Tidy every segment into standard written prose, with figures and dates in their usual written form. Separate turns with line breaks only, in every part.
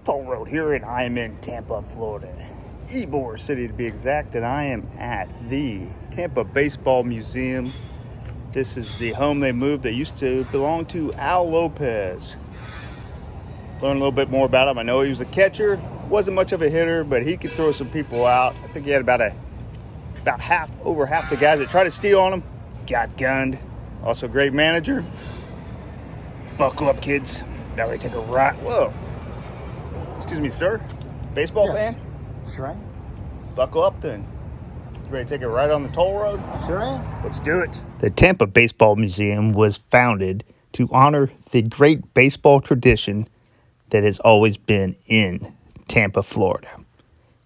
Toll Road here, and I am in Tampa, Florida. Ybor City to be exact, and I am at the Tampa Baseball Museum. This is the home they moved that used to belong to Al Lopez. Learn a little bit more about him. I know he was a catcher, wasn't much of a hitter, but he could throw some people out. I think he had over half the guys that tried to steal on him got gunned. Also a great manager. Buckle up, kids. Now we take a ride. Whoa. Excuse me, sir. Baseball fan?
Sure am.
Buckle up then. Ready to take a ride on the toll road?
Sure am.
Let's do it. The Tampa Baseball Museum was founded to honor the great baseball tradition that has always been in Tampa, Florida.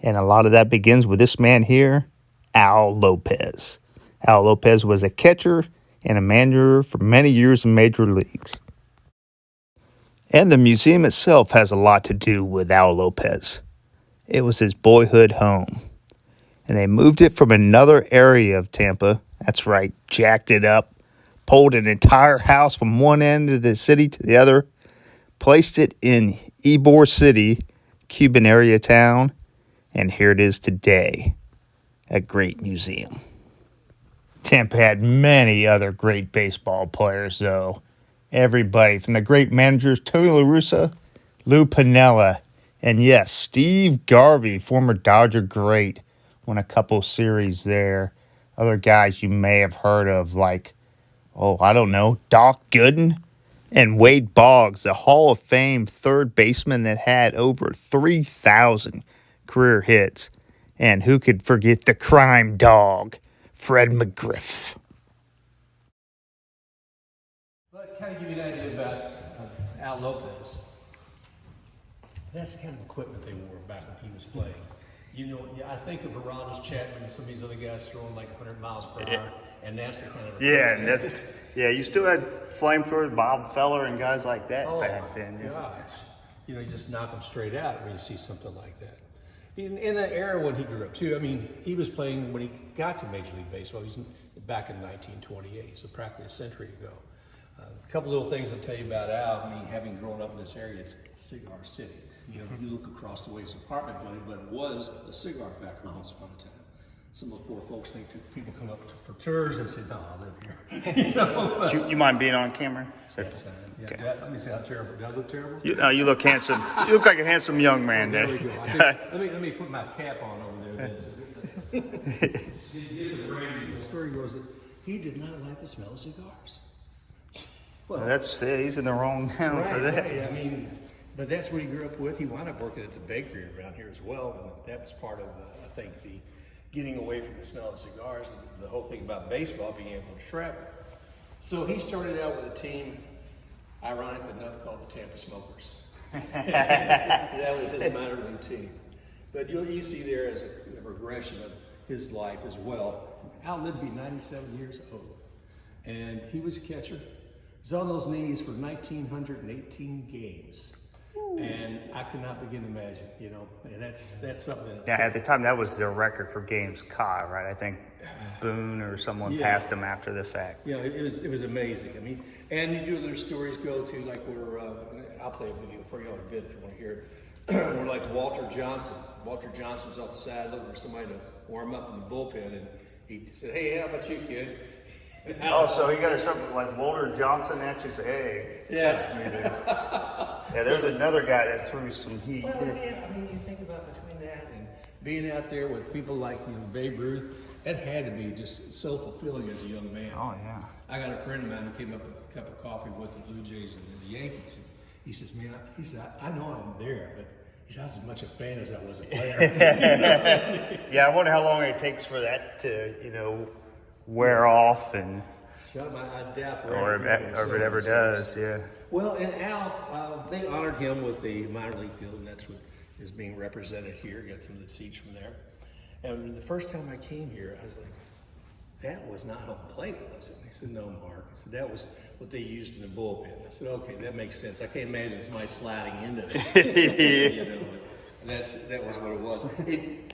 And a lot of that begins with this man here, Al Lopez. Al Lopez was a catcher and a manager for many years in major leagues. And the museum itself has a lot to do with Al Lopez. It was his boyhood home. And they moved it from another area of Tampa. That's right, jacked it up, pulled an entire house from one end of the city to the other, placed it in Ybor City, Cuban area town, and here it is today, a great museum. Tampa had many other great baseball players, though. Everybody from the great managers Tony La Russa, Lou Piniella, and yes, Steve Garvey, former Dodger great, won a couple series there. Other guys you may have heard of like, Doc Gooden and Wade Boggs, the Hall of Fame third baseman that had over 3,000 career hits. And who could forget the crime dog, Fred McGriff.
Kind of give you an idea about Al Lopez. That's the kind of equipment they wore back when he was playing. You know, I think of Aroldis Chapman and some of these other guys throwing like 100 miles per hour, and that's the kind of
you still had flamethrowers, Bob Feller, and guys like that back then.
Oh, gosh. You know, you just knock them straight out when you see something like that. In the era when he grew up, too, I mean, he was playing when he got to Major League Baseball. He was back in 1928, so practically a century ago. A couple little things I'll tell you about Al. I mean, having grown up in this area, it's Cigar City. You know, you look across the way, it's an apartment building, but it was a cigar factory once upon a time. Some of the poor folks think that people come up for tours and say, "No, I live here." You know,
Do you mind being on camera?
that's fine. Yeah,
Okay.
let me see how terrible. Do I look terrible?
You look handsome. You look like a handsome young man
There
there.
we go. Let me put my cap on over there. The story goes that he did not like the smell of cigars. Well,
That's it. He's in the wrong town for that.
Right. I mean, but that's what he grew up with. He wound up working at the bakery around here as well, and that was part of, I think, the getting away from the smell of cigars and the whole thing about baseball, being able to travel. So he started out with a team, ironic enough, called the Tampa Smokers. That was his minor league team. But you see there as a progression of his life as well. Al lived to be 97 years old, and he was a catcher. He's on those knees for 1,918 games. And I could not begin to imagine, you know, and that's something.
Yeah, at the time that was the record for games caught, right? I think Boone or someone passed him after the fact.
Yeah, it was amazing. I mean, and you do, their stories go to like where I'll play a video for you on a bit if you want to hear it. Where like Walter Johnson was off the side looking for somebody to warm up in the bullpen, and he said, "Hey, how about you, kid?"
So he got to start with like Walter Johnson actually say, "Hey, catch me there." Yeah, there's another guy that threw some heat.
Well, yeah, I mean, you think about between that and being out there with people like Babe Ruth, that had to be just so fulfilling as a young man.
Oh yeah.
I got a friend of mine who came up with a cup of coffee with the Blue Jays and the Yankees. And he says, "Man," he said, "I know I'm there, but." He said, "I was as much a fan as I was a player."
Yeah, I wonder how long it takes for that to, wear off and
I doubt
or if it ever does, yeah.
Well, and Al, they honored him with the minor league field, and that's what is being represented here. Got some of the seats from there. And the first time I came here, I was like, "That was not home plate, was it?" And he said, "No, Mark." I said, "That was what they used in the bullpen." I said, "Okay, that makes sense. I can't imagine somebody sliding into it." That was what it was.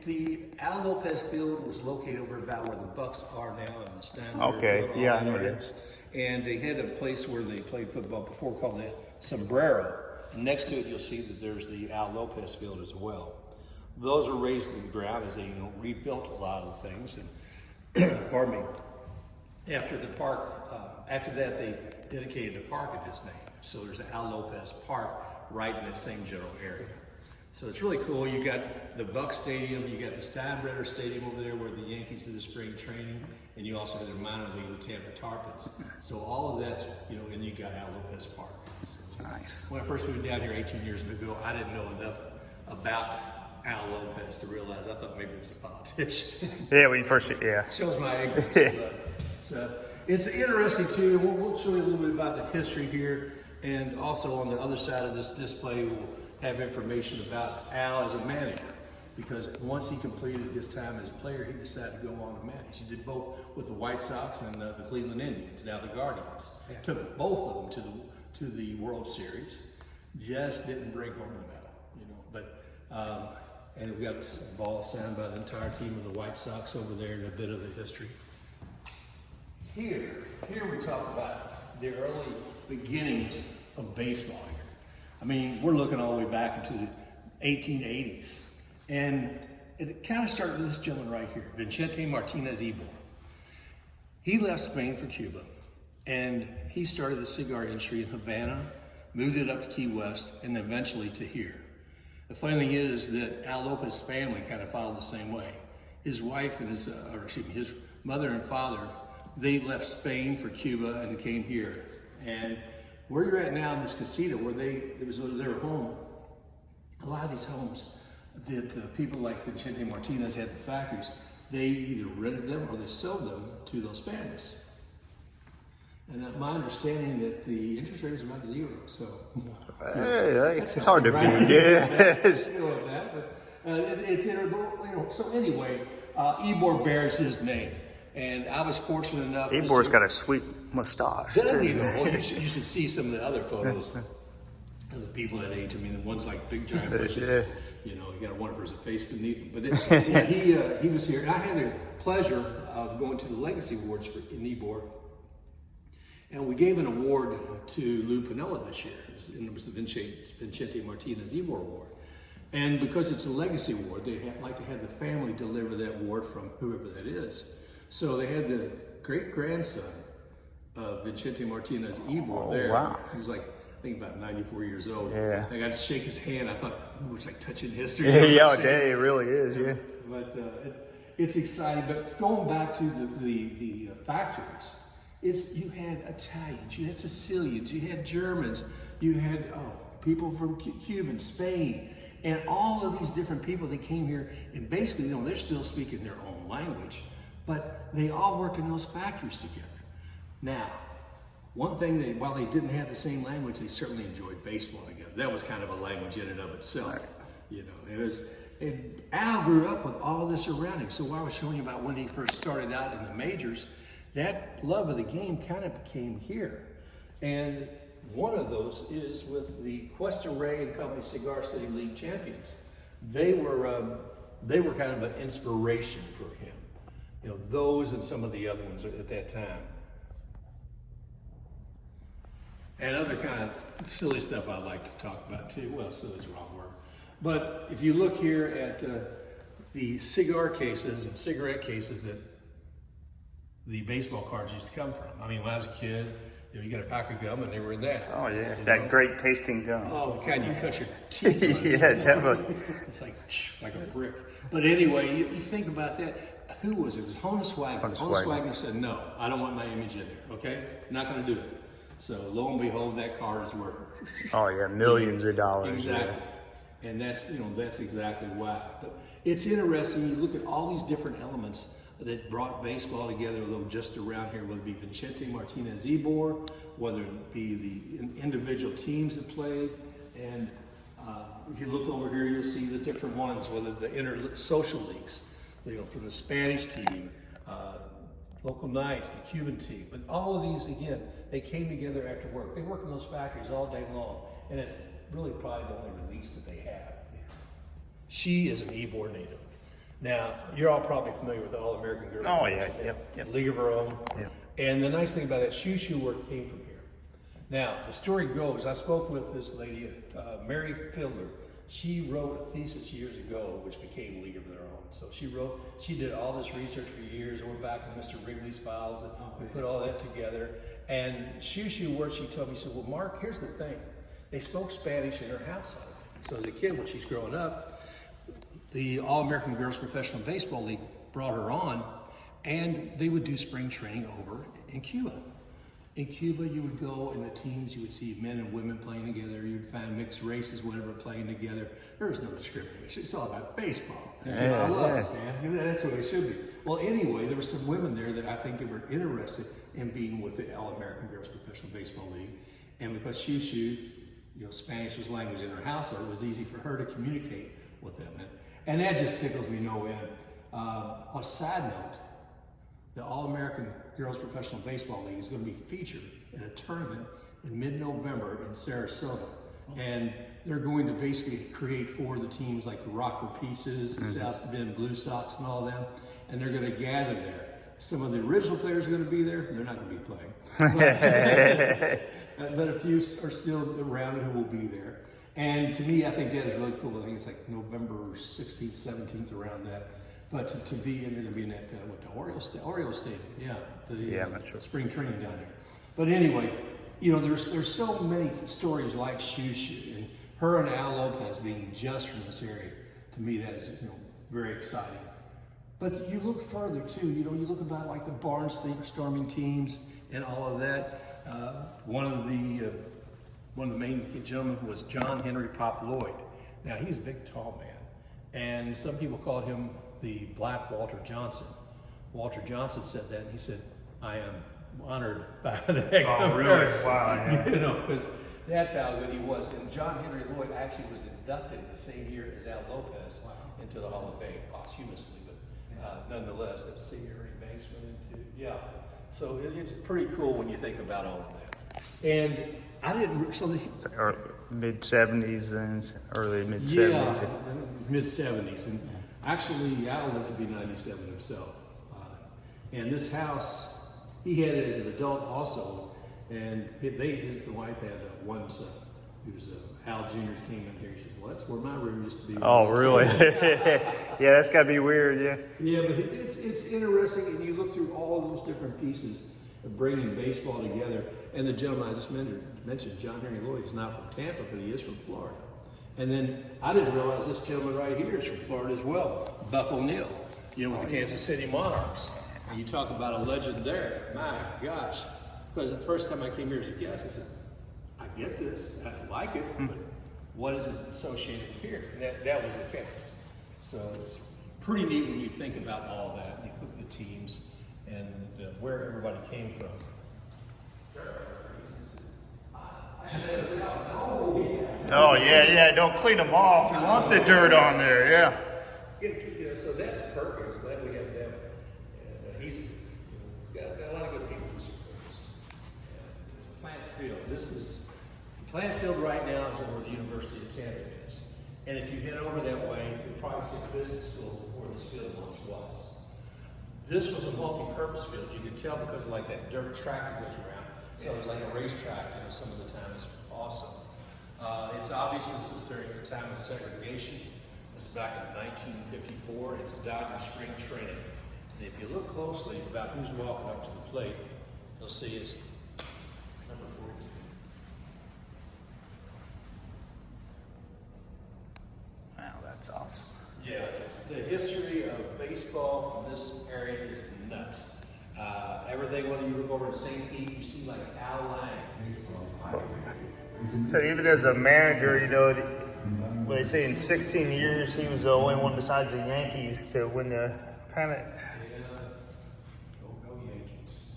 The Al Lopez Field was located over about where the Bucks are now in the Stanley.
Okay, yeah, I know it is.
And they had a place where they played football before called the Sombrero. Next to it, you'll see that there's the Al Lopez field as well. Those were raised to the ground as they rebuilt a lot of the things. And pardon me. After the park, after that, they dedicated the park in his name. So there's the Al Lopez Park right in the same general area. So it's really cool. You got the Buck Stadium, you got the Steinbrenner Stadium over there where the Yankees do the spring training, and you also have their minor league, the Tampa Tarpons. So all of that's, and you got Al Lopez Park. So
Nice.
when I first moved down here 18 years ago, I didn't know enough about Al Lopez to realize I thought maybe he was a politician.
Yeah, when you first, yeah.
Shows my ignorance. It's interesting too. We'll show you a little bit about the history here, and also on the other side of this display, we'll have information about Al as a manager. Because once he completed his time as a player, he decided to go on to manage. He did both with the White Sox and the Cleveland Indians, now the Guardians. Yeah. Took both of them to the World Series. Just didn't bring home the medal, But and we got a ball signed by the entire team of the White Sox over there, and a bit of the history. Here we talk about the early beginnings of baseball here. I mean, we're looking all the way back into the 1880s. And it kind of started with this gentleman right here, Vicente Martinez Ybor. He left Spain for Cuba, and he started the cigar industry in Havana, moved it up to Key West, and eventually to here. The funny thing is that Al Lopez's family kind of followed the same way. His wife and his mother and father, they left Spain for Cuba and came here. And where you're at now in this casita, where it was their home, a lot of these homes that people like Vicente Martinez had the factories, they either rented them or they sold them to those families. And my understanding that the interest rate was about zero, so
it's hard to beat. Yes.
It's so anyway, Ybor bears his name, and I was fortunate enough.
Ybor's got a sweet mustache.
Doesn't he? Well, you should see some of the other photos of the people that age. I mean, the ones like big giant bushes. You got to wonder if there's a face beneath him. But he was here, and I had the pleasure of going to the Legacy Awards in Ybor. And we gave an award to Lou Piniella this year. It was the Vicente Martinez Ybor Award. And because it's a legacy award, they like to have the family deliver that award from whoever that is. So they had the great-grandson of Vicente Martinez Ybor there.
Wow.
He was like, I think about 94 years old.
Yeah.
I got to shake his hand. I thought, ooh, it's like touching history.
It really is, yeah.
But it's exciting. But going back to the factories, you had Italians, you had Sicilians, you had Germans, you had people from Cuba, Spain, and all of these different people that came here, and basically, they're still speaking their own language, but they all worked in those factories together. Al, one thing, while they didn't have the same language, they certainly enjoyed baseball together. That was kind of a language in and of itself. And Al grew up with all of this around him. So what I was showing you about when he first started out in the majors, that love of the game kind of became here. And one of those is with the Cuesta Rey and Company Cigar City League champions. They were kind of an inspiration for him. Those and some of the other ones at that time. And other kind of silly stuff I like to talk about too. Well, silly is the wrong word. But if you look here at the cigar cases and cigarette cases that the baseball cards used to come from. I mean, when I was a kid, you got a pack of gum and they were in that.
Oh yeah, that great tasting gum.
Oh, the kind you cut your teeth on.
Yeah, definitely.
It's like a brick. But anyway, you think about that. Who was it? It was Honus Wagner. Honus Wagner said, no, I don't want my image in there, okay? Not going to do it. So lo and behold, that card is worth.
Oh yeah, millions of dollars.
Exactly. Yeah. And that's exactly why. But it's interesting, you look at all these different elements that brought baseball together, though, just around here, whether it be Vicente Martinez Ybor, whether it be the individual teams that played, and if you look over here, you'll see the different ones, whether the inter-social leagues, from the Spanish team, local nights, the Cuban team, but all of these, again, they came together after work. They work in those factories all day long, and it's really probably the only release that they have. She is an Ybor native. Now, you're all probably familiar with the All-American Girl.
Oh, yeah, yep.
League of Her Own.
Yep.
And the nice thing about that, Shushu Worth came from here. Now, the story goes, I spoke with this lady, Mary Fiddler. She wrote a thesis years ago, which became League of Their Own. So she did all this research for years. We're back in Mr. Wrigley's files. We put all that together. And Shushu, where she told me, she said, well, Mark, here's the thing. They spoke Spanish in her household. So as a kid, when she's growing up, the All-American Girls Professional Baseball League brought her on, and they would do spring training over in Cuba. In Cuba, you would go in the teams, you would see men and women playing together, you'd find mixed races, whatever, playing together. There was no discrimination. It's all about baseball.
Yeah,
I love it, man. That's what it should be. Well, anyway, there were some women there that I think that were interested in being with the All-American Girls Professional Baseball League. And because Shushu, Spanish was language in her household, it was easy for her to communicate with them. And that just tickles me no end. On a side note, the All-American Girls Professional Baseball League is going to be featured in a tournament in mid-November in Sarasota. And they're going to basically create for the teams like the Rockford Peaches, the South Bend Blue Sox and all of them. And they're going to gather there. Some of the original players are going to be there. They're not going to be playing. But a few are still around who will be there. And to me, I think that is really cool. I think it's like November 16th, 17th, around that. But to be in, they're going to be in that, the Oriole Stadium, the spring training down there. But anyway, there's so many stories like Shushu, and her and Al Lopez being just from this area. To me, that is very exciting. But you look further too. You look about like the barnstorming teams and all of that. One of the main gentlemen was John Henry Pop Lloyd. Now he's a big, tall man, and some people called him the Black Walter Johnson. Walter Johnson said that, and he said, "I am honored by that."
Oh, really? Wow. Yeah.
Because that's how good he was. And John Henry Lloyd actually was inducted the same year as Al Lopez into the Hall of Fame posthumously, but nonetheless, that Senior Banks went into. Yeah. So it's pretty cool when you think about all of that. And I didn't. So
mid 70s and early mid 70s.
Yeah, mid 70s, and actually, Al lived to be 97 himself. And this house, he had it as an adult also, and his wife had one son. Who's Al Jr.'s came in here. He says, "Well, that's where my room used to be."
Oh, really? Yeah, that's got to be weird. Yeah.
Yeah, but it's interesting, and you look through all those different pieces of bringing baseball together. And the gentleman I just mentioned, John Henry Lloyd, is not from Tampa, but he is from Florida. And then I didn't realize this gentleman right here is from Florida as well, Buck O'Neill, with the Kansas City Monarchs. And you talk about a legend there. My gosh, because the first time I came here as a guest, I said, I get this, I like it, but what is it associated here? And that was the case. So it's pretty neat when you think about all that. You look at the teams and where everybody came from.
Oh, yeah, don't clean them off. You want the dirt on there, yeah.
So that's perfect. I'm glad we have them. And he's got a lot of good people who support us. Plant Field. Plant Field right now is where the University of Tampa is. And if you head over that way, you'll probably see a business school where this field once was. This was a multi-purpose field. You can tell because of like that dirt track that goes around. So it was like a racetrack, some of the time. It's awesome. It's obvious this is during the time of segregation. This is back in 1954. It's Dodger spring training. And if you look closely about who's walking up to the plate, you'll see it's number 42.
Wow, that's awesome.
Yeah, the history of baseball from this area is nuts. Everything, whether you look over to St. Pete, you see like Al Lang.
So even as a manager, what they say in 16 years, he was the only one besides the Yankees to win the pennant.
Yeah, go Yankees.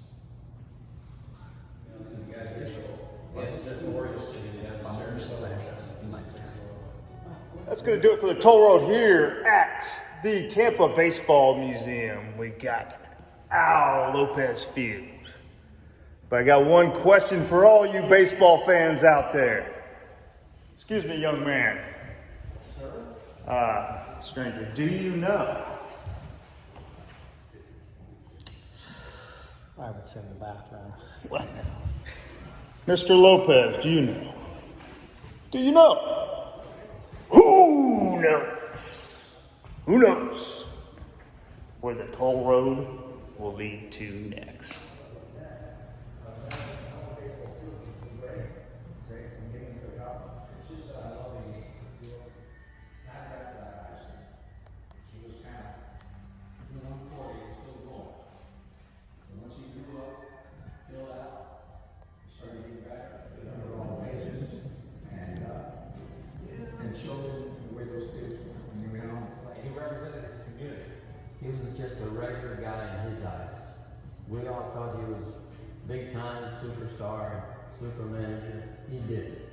That's the Orioles Stadium down in Sarasota.
That's going to do it for the toll road here at the Tampa Baseball Museum. We got Al Lopez Field. But I got one question for all you baseball fans out there. Excuse me, young man.
Sir?
Stranger, do you know?
I was in the bathroom.
What? Mr. Lopez, do you know? Do you know? Who knows? Who knows where the toll road will lead to next?
He was just a regular guy in his eyes. We all thought he was big time superstar, super manager. He did it.